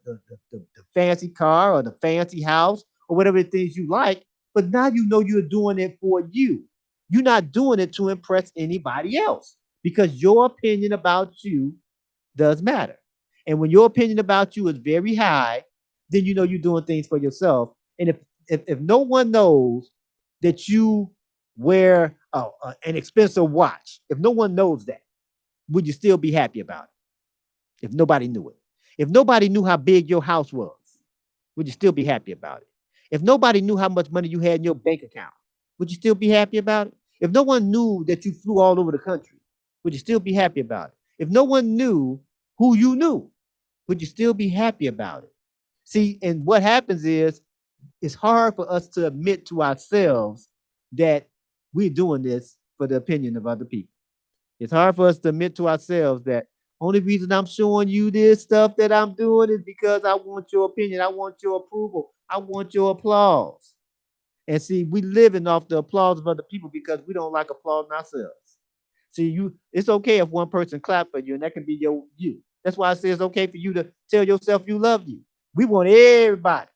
fancy car or the fancy house or whatever it is you like, but now you know you're doing it for you. You're not doing it to impress anybody else because your opinion about you does matter. And when your opinion about you is very high, then you know you're doing things for yourself. And if no one knows that you wear an expensive watch, if no one knows that, would you still be happy about it? If nobody knew it, if nobody knew how big your house was, would you still be happy about it? If nobody knew how much money you had in your bank account, would you still be happy about it? If no one knew that you flew all over the country, would you still be happy about it? If no one knew who you knew, would you still be happy about it? See, and what happens is it's hard for us to admit to ourselves that we're doing this for the opinion of other people. It's hard for us to admit to ourselves that only reason I'm showing you this stuff that I'm doing is because I want your opinion. I want your approval. I want your applause. And see, we living off the applause of other people because we don't like applauding ourselves. See, it's okay if one person clap for you, and that can be you. That's why I say it's okay for you to tell yourself you love you. We want everybody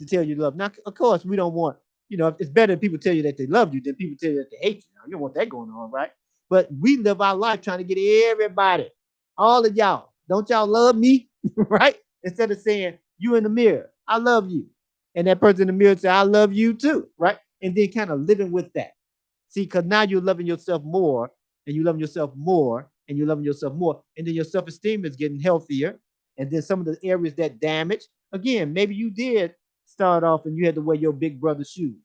to tell you love. Now, of course, we don't want, it's better if people tell you that they love you than people tell you that they hate you. Now, you don't want that going on, right? But we live our life trying to get everybody, all of y'all. Don't y'all love me, right? Instead of saying, you in the mirror, I love you. And that person in the mirror say, I love you too, right? And then kind of living with that. See, because now you're loving yourself more, and you're loving yourself more, and you're loving yourself more. And then your self esteem is getting healthier. And then some of the areas that damage, again, maybe you did start off and you had to wear your big brother's shoes,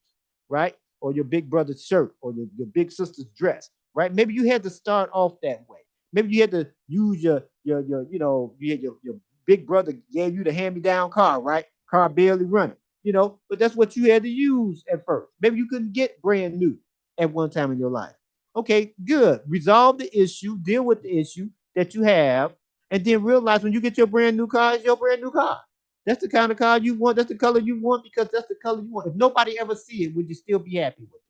right? Or your big brother's shirt, or your big sister's dress, right? Maybe you had to start off that way. Maybe you had to use you had your big brother gave you the hand me down car, right? Car barely running, but that's what you had to use at first. Maybe you couldn't get brand new at one time in your life. Okay, good. Resolve the issue, deal with the issue that you have, and then realize when you get your brand new car, it's your brand new car. That's the kind of car you want. That's the color you want because that's the color you want. If nobody ever see it, would you still be happy with it?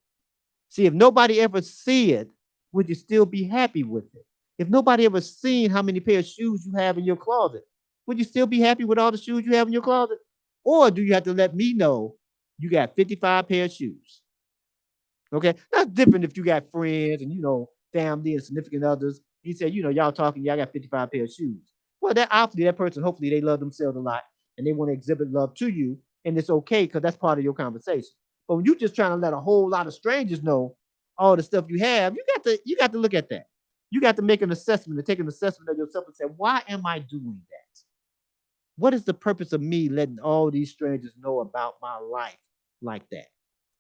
See, if nobody ever see it, would you still be happy with it? If nobody ever seen how many pair of shoes you have in your closet, would you still be happy with all the shoes you have in your closet? Or do you have to let me know you got 55 pair of shoes? Okay, that's different if you got friends and family and significant others. He said, y'all talking, y'all got 55 pair of shoes. Well, that obviously that person, hopefully they love themselves a lot and they want to exhibit love to you, and it's okay because that's part of your conversation. But when you're just trying to let a whole lot of strangers know all the stuff you have, you got to look at that. You got to make an assessment and take an assessment of yourself and say, why am I doing that? What is the purpose of me letting all these strangers know about my life like that?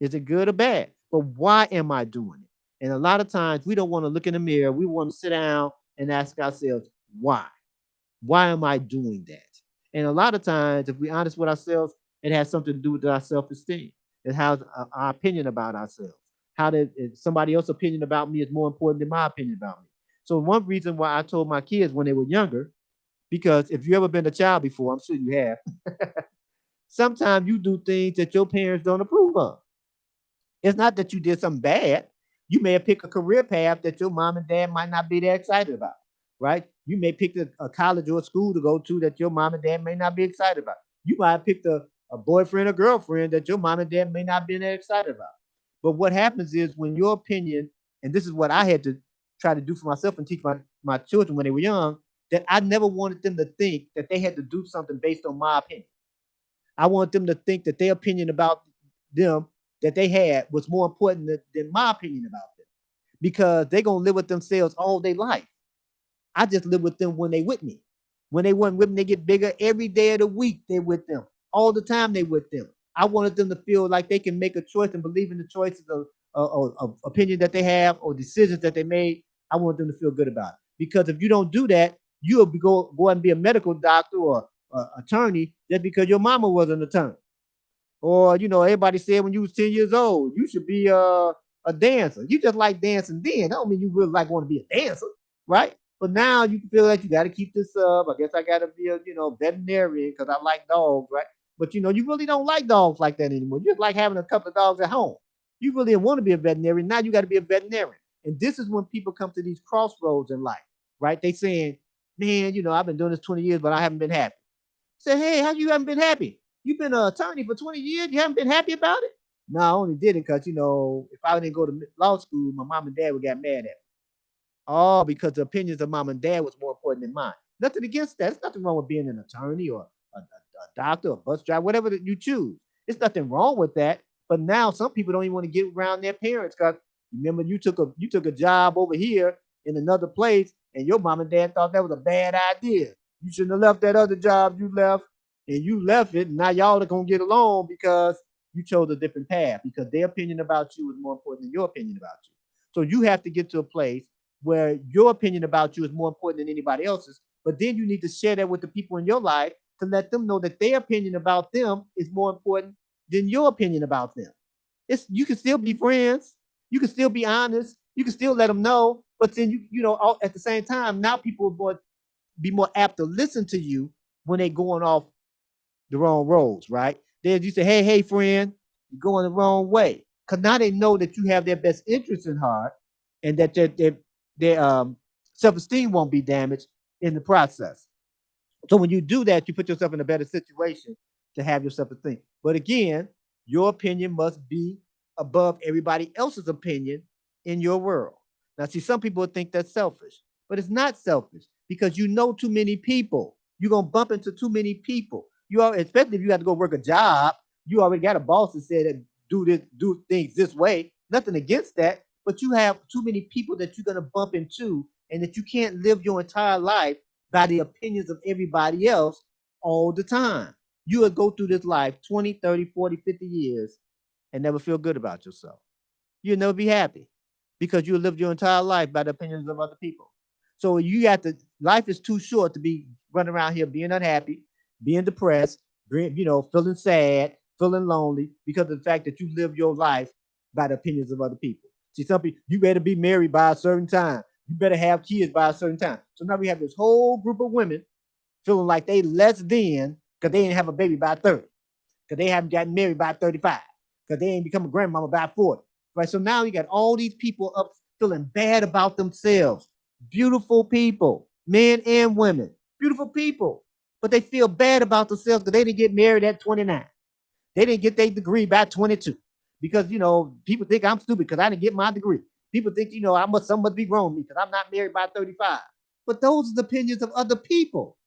Is it good or bad? But why am I doing it? And a lot of times we don't want to look in the mirror. We want to sit down and ask ourselves, why? Why am I doing that? And a lot of times, if we're honest with ourselves, it has something to do with our self esteem. It has our opinion about ourselves. How that somebody else's opinion about me is more important than my opinion about me. So, one reason why I told my kids when they were younger, because if you ever been a child before, I'm sure you have, sometimes you do things that your parents don't approve of. It's not that you did something bad. You may have picked a career path that your mom and dad might not be that excited about, right? You may pick a college or a school to go to that your mom and dad may not be excited about. You might have picked a boyfriend or girlfriend that your mom and dad may not be that excited about. But what happens is when your opinion, and this is what I had to try to do for myself and teach my children when they were young, that I never wanted them to think that they had to do something based on my opinion. I want them to think that their opinion about them that they had was more important than my opinion about them because they're going to live with themselves all their life. I just live with them when they with me. When they weren't with me, they get bigger every day of the week. They're with them all the time. They with them. I wanted them to feel like they can make a choice and believe in the choices of opinion that they have or decisions that they made. I want them to feel good about it because if you don't do that, you'll go and be a medical doctor or attorney just because your mama was an attorney. Or, everybody said when you was 10 years old, you should be a dancer. You just like dancing then. I don't mean you really like want to be a dancer, right? But now you feel like you got to keep this up. I guess I got to be a, veterinarian because I like dogs, right? But, you really don't like dogs like that anymore. You just like having a couple of dogs at home. You really didn't want to be a veterinarian. Now you got to be a veterinarian. And this is when people come to these crossroads in life, right? They saying, man, I've been doing this 20 years, but I haven't been happy. Say, hey, how you haven't been happy? You've been an attorney for 20 years. You haven't been happy about it? No, I only did it because, if I didn't go to law school, my mom and dad would get mad at me. Oh, because the opinions of mom and dad was more important than mine. Nothing against that. There's nothing wrong with being an attorney or a doctor, a bus driver, whatever that you choose. There's nothing wrong with that. But now some people don't even want to get around their parents because remember you took a job over here in another place and your mom and dad thought that was a bad idea. You shouldn't have left that other job you left and you left it. And now y'all are gonna get along because you chose a different path because their opinion about you is more important than your opinion about you. So you have to get to a place where your opinion about you is more important than anybody else's. But then you need to share that with the people in your life to let them know that their opinion about them is more important than your opinion about them. You can still be friends. You can still be honest. You can still let them know. But then at the same time, now people will be more apt to listen to you when they're going off the wrong roads, right? Then you say, hey, friend, you're going the wrong way. Because now they know that you have their best interest in heart and that their self-esteem won't be damaged in the process. So when you do that, you put yourself in a better situation to have your self-esteem. But again, your opinion must be above everybody else's opinion in your world. Now, see, some people think that's selfish, but it's not selfish because you know too many people. You're gonna bump into too many people. You are, especially if you have to go work a job. You already got a boss that said that do this, do things this way. Nothing against that, but you have too many people that you're gonna bump into, and that you can't live your entire life by the opinions of everybody else all the time. You will go through this life 20, 30, 40, 50 years and never feel good about yourself. You'll never be happy because you lived your entire life by the opinions of other people. So you got to, life is too short to be running around here being unhappy, being depressed, feeling sad, feeling lonely because of the fact that you live your life by the opinions of other people. See, some people, you better be married by a certain time. You better have kids by a certain time. So now we have this whole group of women feeling like they less than because they didn't have a baby by 30, because they haven't gotten married by 35, because they ain't become a grandmama by 40. Right? So now you got all these people up feeling bad about themselves. Beautiful people, men and women, beautiful people. But they feel bad about themselves because they didn't get married at 29. They didn't get their degree by 22. Because, people think I'm stupid because I didn't get my degree. People think, something must be wrong with me because I'm not married by 35. But those are the opinions of other people.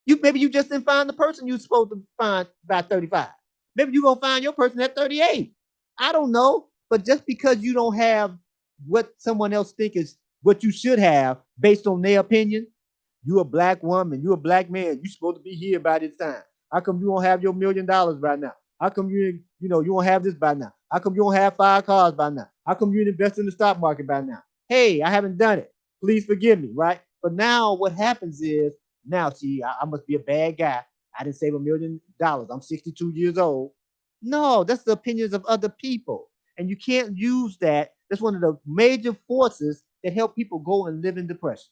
Maybe you just didn't find the person you're supposed to find by 35. Maybe you're gonna find your person at 38. I don't know. But just because you don't have what someone else think is what you should have based on their opinion, you a black woman, you a black man, you supposed to be here by this time. How come you don't have your $1 million by now? How come you don't have this by now? How come you don't have 5 cars by now? How come you didn't invest in the stock market by now? Hey, I haven't done it. Please forgive me, right? But now what happens is, now see, I must be a bad guy. I didn't save $1 million. I'm 62 years old. No, that's the opinions of other people. And you can't use that. That's one of the major forces that help people go and live in depression,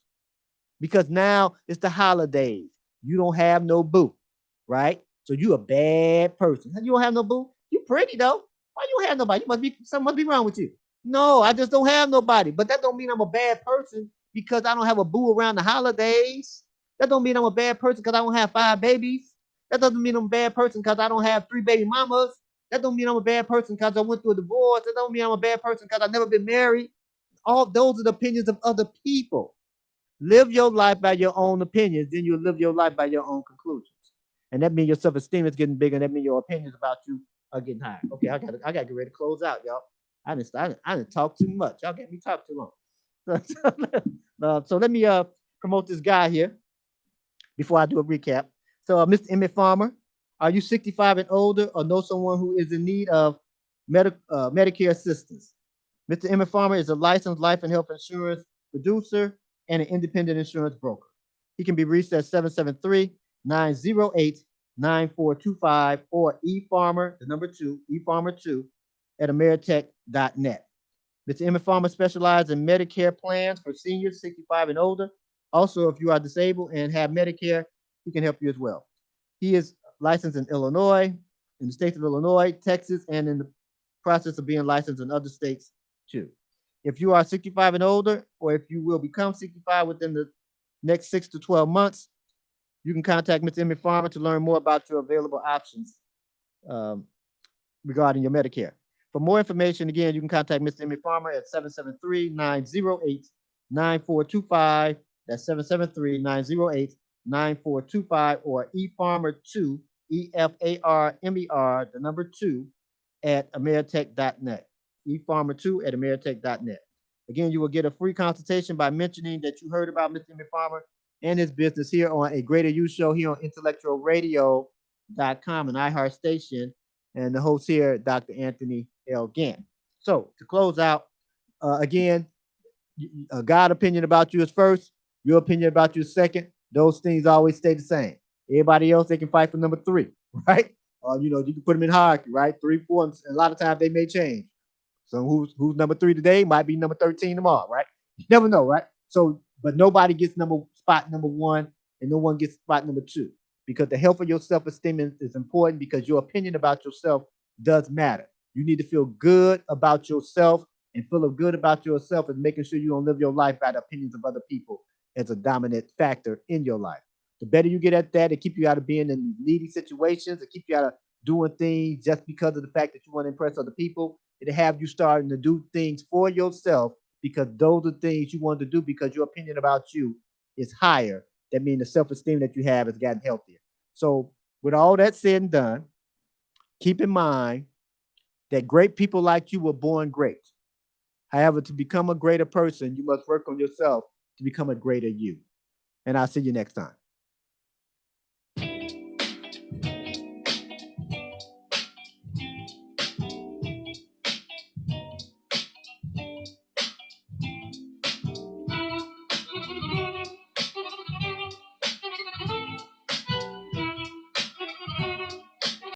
because now it's the holidays. You don't have no boo, right? So you a bad person. You don't have no boo. You pretty though. Why you don't have nobody? You must be, something must be wrong with you. No, I just don't have nobody. But that don't mean I'm a bad person because I don't have a boo around the holidays. That don't mean I'm a bad person because I don't have 5 babies. That doesn't mean I'm a bad person because I don't have 3 baby mamas. That don't mean I'm a bad person because I went through a divorce. That don't mean I'm a bad person because I've never been married. All those are the opinions of other people. Live your life by your own opinions, then you'll live your life by your own conclusions. And that means your self-esteem is getting bigger, and that means your opinions about you are getting higher. Okay, I gotta get ready to close out, y'all. I didn't talk too much. Y'all get me talk too long. So let me promote this guy here before I do a recap. So Mr. Emmett Farmer, are you 65 and older or know someone who is in need of Medicare assistance? Mr. Emmett Farmer is a licensed life and health insurance producer and an independent insurance broker. He can be reached at 773-908-9425 or efarmer, the number 2, efarmer2 at ameritech.net. Mr. Emmett Farmer specializes in Medicare plans for seniors 65 and older. Also, if you are disabled and have Medicare, he can help you as well. He is licensed in Illinois, in the states of Illinois, Texas, and in the process of being licensed in other states too. If you are 65 and older, or if you will become 65 within the next 6 to 12 months, you can contact Mr. Emmett Farmer to learn more about your available options um, regarding your Medicare. For more information, again, you can contact Mr. Emmett Farmer at 773-908-9425. That's 773-908-9425 or efarmer2, EFARMER, the number 2, at ameritech.net. efarmer2 at ameritech.net. Again, you will get a free consultation by mentioning that you heard about Mr. Emmett Farmer and his business here on A Greater You Show here on IntellectualRadio.com and iHeart Station, and the host here, Dr. Anthony L. Gant. So to close out, again, God opinion about you is first, your opinion about you is second. Those things always stay the same. Everybody else, they can fight for number 3, right? You can put them in hierarchy, right? 3, 4, and a lot of times they may change. So who's number 3 today might be number 13 tomorrow, right? You never know, right? So, but nobody gets spot number 1, and no one gets spot number 2, because the health of your self-esteem is important, because your opinion about yourself does matter. You need to feel good about yourself, and feel good about yourself and making sure you don't live your life by the opinions of other people as a dominant factor in your life. The better you get at that, it keep you out of being in needy situations. It keep you out of doing things just because of the fact that you want to impress other people. It'll have you starting to do things for yourself because those are things you want to do because your opinion about you is higher. That means the self-esteem that you have has gotten healthier. So with all that said and done, keep in mind that great people like you were born great. However, to become a greater person, you must work on yourself to become a greater you. And I'll see you next time.